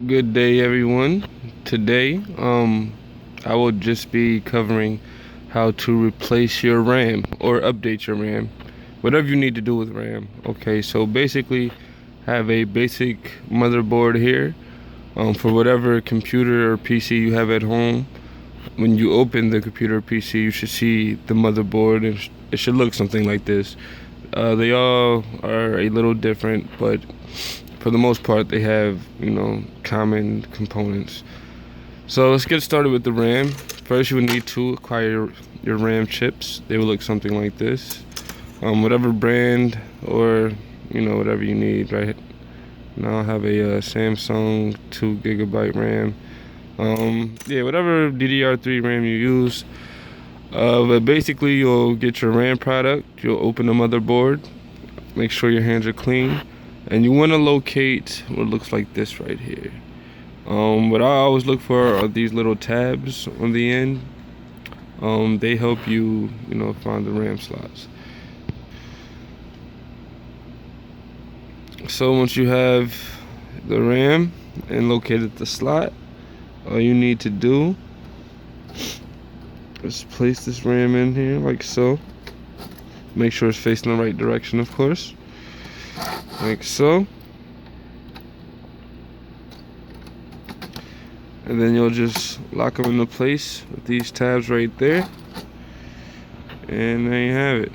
Good day, everyone. Today, I will just be covering how to replace your RAM or update your RAM, whatever you need to do with RAM. Okay, so basically, have a basic motherboard here. For whatever computer or PC you have at home. When you open the computer or PC, you should see the motherboard, and it should look something like this. They all are a little different, but for the most part, they have, common components. So let's get started with the RAM. First, you would need to acquire your RAM chips. They will look something like this. Whatever brand or, whatever you need, right? Now I have a Samsung 2 GB RAM. Yeah, whatever DDR3 RAM you use. But basically, you'll get your RAM product. You'll open the motherboard. Make sure your hands are clean. And you want to locate what looks like this right here. What I always look for are these little tabs on the end. They help you, find the RAM slots. So once you have the RAM and located the slot, all you need to do is place this RAM in here like so. Make sure it's facing the right direction, of course. Like so. And then you'll just lock them into place with these tabs right there. And there you have it.